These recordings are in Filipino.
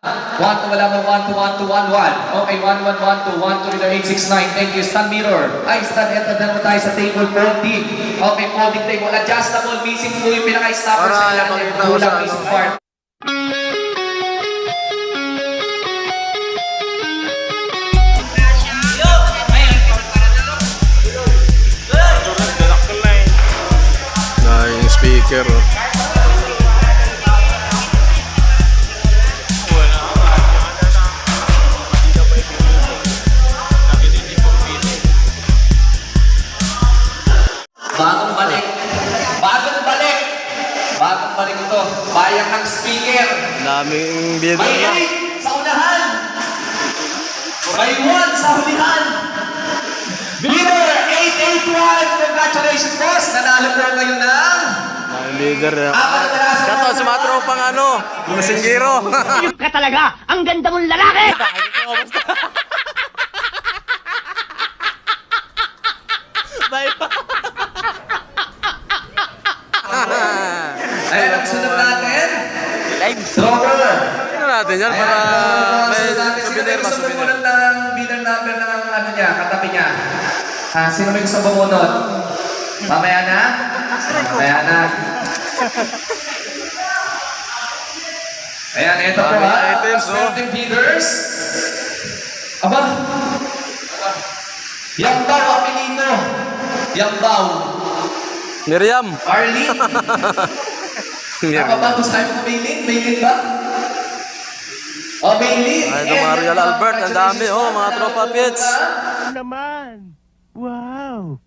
1 to wala mo, 1 to 1 to 1 1. Okay, 1 1 1 to 1 to leader 869. Thank you. Stand mirror. Ay, stand. Ito na tayo sa table folding. Okay, folding table. Adjustable. Missing po yung pinaka-stopper sa ilalim. Kulang missing part. Na yung speaker. Bagong balik. Bagong balik. Bagong balik ito. Bayang ng speaker. Daming bidder May na. 8 sa unahan. May 1 sa hulihan. Bidder 881. Congratulations, boss. Nanalo po ngayon ng Daming bidder na. apat na peraso. Kato, sumatro pang ano. Masinggiro. Ayup ka talaga! Ang ganda mong lalaki! Ayan ang sunod natin. Stronger. Ano natin yan para may souvenir ba Sino may gusto souvenir? bumunod ng bidder number ng ano niya, katabi niya? Sino may gusto bumunod? Mamaya na? Mamaya na. Ayan, ito po Dami ha. items, oh. Starting bidders. Aba. Yambaw, apelito. Yambaw. Miriam. Arlene. Tama ba? Gusto tayo mo Maylin? Maylin ba? Oh, Maylin. Ay, ito mga Royal Albert. Ang dami, oh, mga tropa pits. Naman! Wow!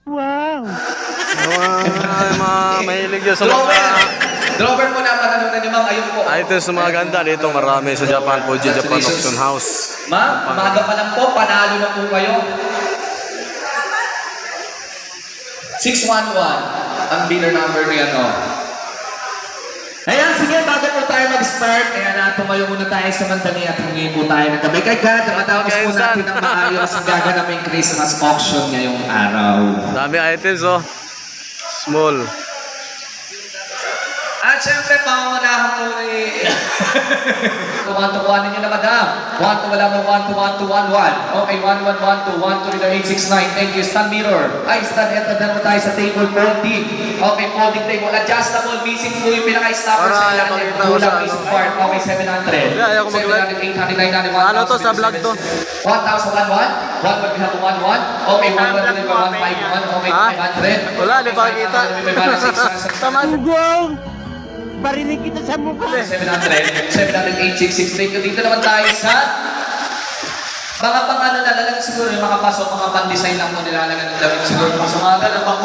Wow! Ay, mga mahilig yun sa Drover. mga Drover po na pananong na ni Ma'am. Ayun po. items na mga ganda. Dito marami sa Japan Fuji Japan Auction House. Ma'am, umaga pa lang po. Panalo na po kayo. 611. Ang bidder number niya, no? Ayan, sige, bago po tayo mag-start, ayan, tumayo muna tayo sa mandali at humingi po tayo ng gabi. Kaya God, matapos po natin ang maayos ang gaganaping Christmas auction ngayong araw. Dami items, oh. Small. At syempre, pangunahon po ni... Tuwan-tuwanin niyo na, madam. 1 to wala mo, 1 to 1 to 1 1. Okay, 1 1 1 to 1 to leader 869. Thank you. Stand mirror. Ay, stand. Ito na tayo sa table folding. Okay, folding table. Adjustable. Missing po yung pinaka-stopper sa Para ilalim. makita ko Kulang sa missing ano. part. Okay, 700. Hindi, ayaw ko mag-vlog. 700, 800, 900, 1,000. Ano to, sa vlog to? 1,000, 1 1. 1 we have 1 1. Okay, 1 1 1 1 Okay, Ha? 500. Wala, di pa kita. 500, 600. Tama. Ugong! Barinig kita sa mukha! 700, 866. Dito naman tayo sa mga pang ano na lang siguro yung mga pasok, mga pan-design lang mo nilalagyan ng damit siguro. Mga ganun, pang